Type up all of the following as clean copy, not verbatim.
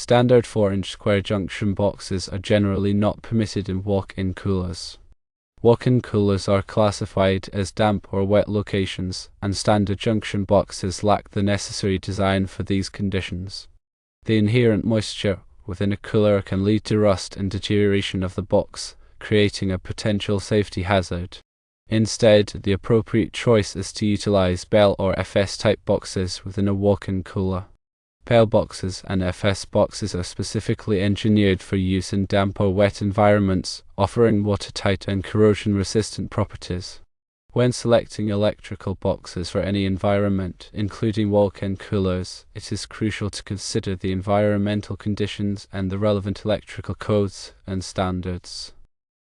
Standard 4-inch square junction boxes are generally not permitted in walk-in coolers. Walk-in coolers are classified as damp or wet locations, and standard junction boxes lack the necessary design for these conditions. The inherent moisture within a cooler can lead to rust and deterioration of the box, creating a potential safety hazard. Instead, the appropriate choice is to utilize Bell or FS type boxes within a walk-in cooler. Bell boxes and FS boxes are specifically engineered for use in damp or wet environments, offering watertight and corrosion-resistant properties. When selecting electrical boxes for any environment, including walk-in coolers, it is crucial to consider the environmental conditions and the relevant electrical codes and standards.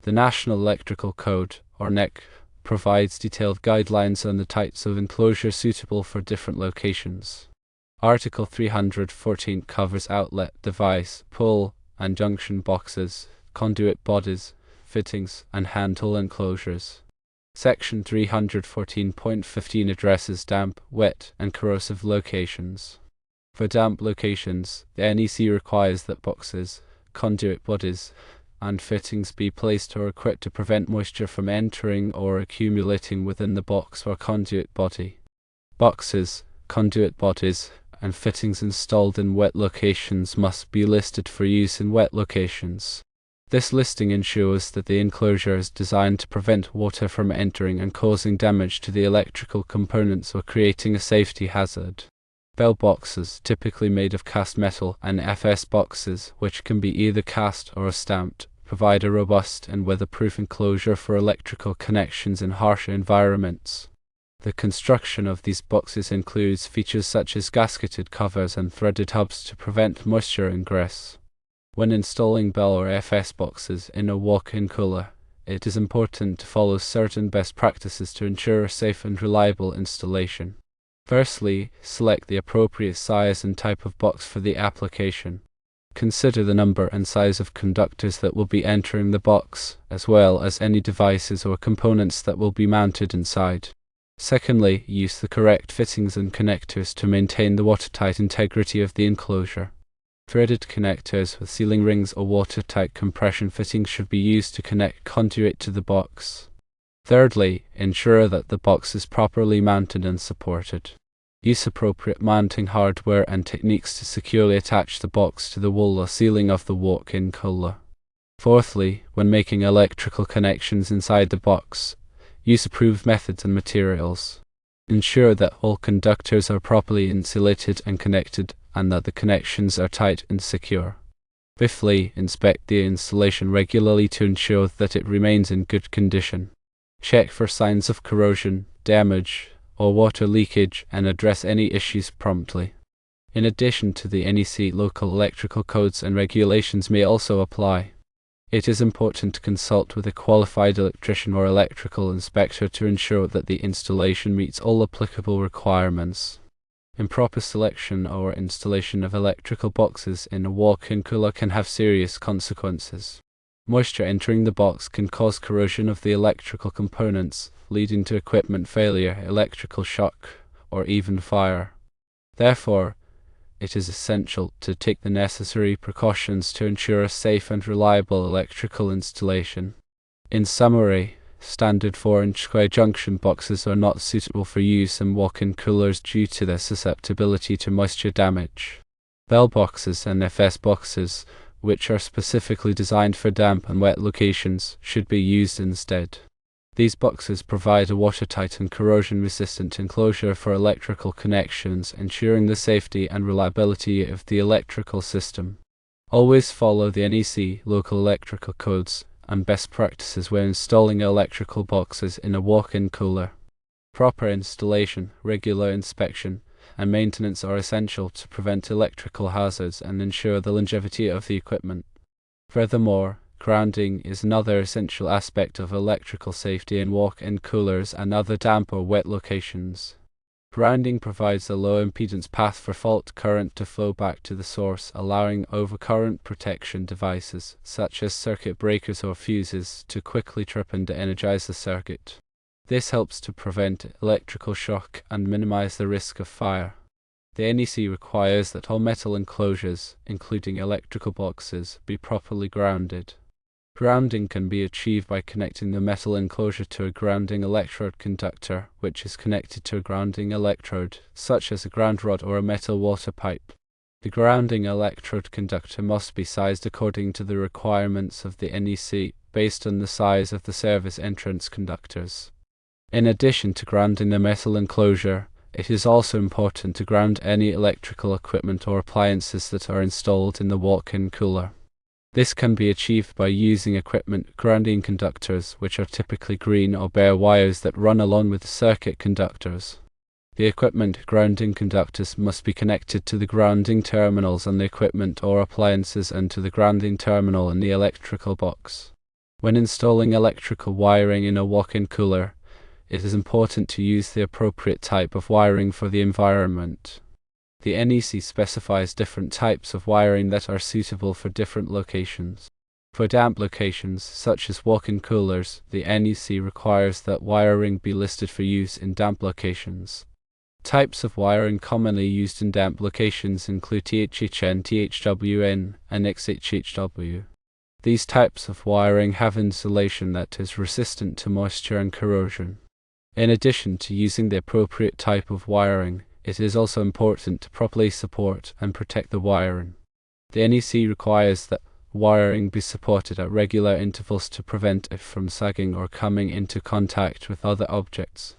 The National Electrical Code, or NEC, provides detailed guidelines on the types of enclosure suitable for different locations. Article 314 covers outlet, device, pull, and junction boxes, conduit bodies, fittings, and handle enclosures. Section 314.15 addresses damp, wet, and corrosive locations. For damp locations, the NEC requires that boxes, conduit bodies, and fittings be placed or equipped to prevent moisture from entering or accumulating within the box or conduit body. Boxes, conduit bodies, and fittings installed in wet locations must be listed for use in wet locations. This listing ensures that the enclosure is designed to prevent water from entering and causing damage to the electrical components or creating a safety hazard. Bell boxes, typically made of cast metal, and FS boxes, which can be either cast or stamped, provide a robust and weatherproof enclosure for electrical connections in harsher environments. The construction of these boxes includes features such as gasketed covers and threaded hubs to prevent moisture ingress. When installing Bell or FS boxes in a walk-in cooler, it is important to follow certain best practices to ensure a safe and reliable installation. Firstly, select the appropriate size and type of box for the application. Consider the number and size of conductors that will be entering the box, as well as any devices or components that will be mounted inside. Secondly, use the correct fittings and connectors to maintain the watertight integrity of the enclosure. Threaded connectors with sealing rings or watertight compression fittings should be used to connect conduit to the box. Thirdly, ensure that the box is properly mounted and supported. Use appropriate mounting hardware and techniques to securely attach the box to the wall or ceiling of the walk-in cooler. Fourthly, when making electrical connections inside the box, use approved methods and materials. Ensure that all conductors are properly insulated and connected, and that the connections are tight and secure. Fifthly, inspect the installation regularly to ensure that it remains in good condition. Check for signs of corrosion, damage, or water leakage and address any issues promptly. In addition to the NEC, local electrical codes and regulations may also apply. It is important to consult with a qualified electrician or electrical inspector to ensure that the installation meets all applicable requirements. Improper selection or installation of electrical boxes in a walk-in cooler can have serious consequences. Moisture entering the box can cause corrosion of the electrical components, leading to equipment failure, electrical shock, or even fire. Therefore, it is essential to take the necessary precautions to ensure a safe and reliable electrical installation. In summary, standard 4-inch square junction boxes are not suitable for use in walk-in coolers due to their susceptibility to moisture damage. Bell boxes and FS boxes, which are specifically designed for damp and wet locations, should be used instead. These boxes provide a watertight and corrosion-resistant enclosure for electrical connections, ensuring the safety and reliability of the electrical system. Always follow the NEC, local electrical codes, and best practices when installing electrical boxes in a walk-in cooler. Proper installation, regular inspection, and maintenance are essential to prevent electrical hazards and ensure the longevity of the equipment. Furthermore, grounding is another essential aspect of electrical safety in walk-in coolers and other damp or wet locations. Grounding provides a low impedance path for fault current to flow back to the source, allowing overcurrent protection devices, such as circuit breakers or fuses, to quickly trip and energize the circuit. This helps to prevent electrical shock and minimize the risk of fire. The NEC requires that all metal enclosures, including electrical boxes, be properly grounded. Grounding can be achieved by connecting the metal enclosure to a grounding electrode conductor, which is connected to a grounding electrode, such as a ground rod or a metal water pipe. The grounding electrode conductor must be sized according to the requirements of the NEC, based on the size of the service entrance conductors. In addition to grounding the metal enclosure, it is also important to ground any electrical equipment or appliances that are installed in the walk-in cooler. This can be achieved by using equipment grounding conductors, which are typically green or bare wires that run along with the circuit conductors. The equipment grounding conductors must be connected to the grounding terminals on the equipment or appliances and to the grounding terminal in the electrical box. When installing electrical wiring in a walk-in cooler, it is important to use the appropriate type of wiring for the environment. The NEC specifies different types of wiring that are suitable for different locations. For damp locations, such as walk-in coolers, the NEC requires that wiring be listed for use in damp locations. Types of wiring commonly used in damp locations include THHN, THWN, and XHHW. These types of wiring have insulation that is resistant to moisture and corrosion. In addition to using the appropriate type of wiring, it is also important to properly support and protect the wiring. The NEC requires that wiring be supported at regular intervals to prevent it from sagging or coming into contact with other objects.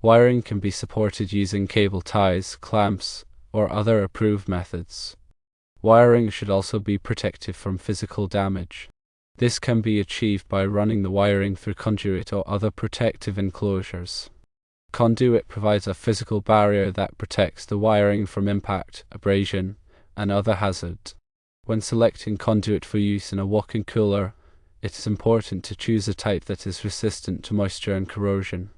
Wiring can be supported using cable ties, clamps, or other approved methods. Wiring should also be protected from physical damage. This can be achieved by running the wiring through conduit or other protective enclosures. Conduit provides a physical barrier that protects the wiring from impact, abrasion, and other hazards. When selecting conduit for use in a walk-in cooler, it is important to choose a type that is resistant to moisture and corrosion.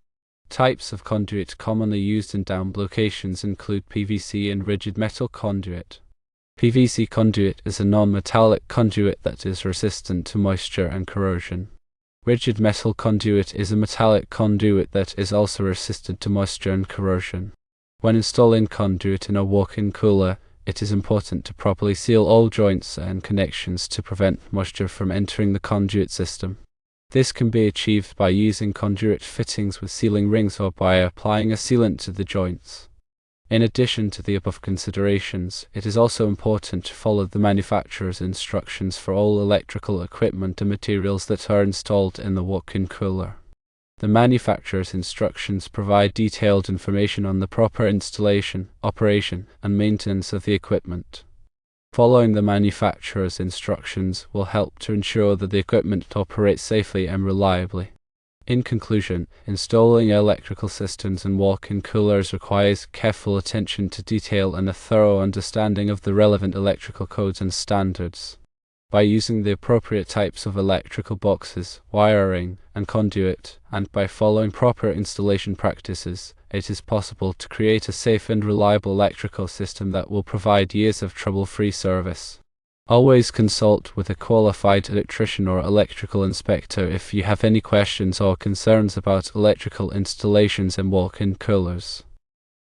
Types of conduit commonly used in damp locations include PVC and rigid metal conduit. PVC conduit is a non-metallic conduit that is resistant to moisture and corrosion. Rigid metal conduit is a metallic conduit that is also resistant to moisture and corrosion. When installing conduit in a walk-in cooler, it is important to properly seal all joints and connections to prevent moisture from entering the conduit system. This can be achieved by using conduit fittings with sealing rings or by applying a sealant to the joints. In addition to the above considerations, it is also important to follow the manufacturer's instructions for all electrical equipment and materials that are installed in the walk-in cooler. The manufacturer's instructions provide detailed information on the proper installation, operation, and maintenance of the equipment. Following the manufacturer's instructions will help to ensure that the equipment operates safely and reliably. In conclusion, installing electrical systems in walk-in coolers requires careful attention to detail and a thorough understanding of the relevant electrical codes and standards. By using the appropriate types of electrical boxes, wiring, and conduit, and by following proper installation practices, it is possible to create a safe and reliable electrical system that will provide years of trouble-free service. Always consult with a qualified electrician or electrical inspector if you have any questions or concerns about electrical installations in walk-in coolers.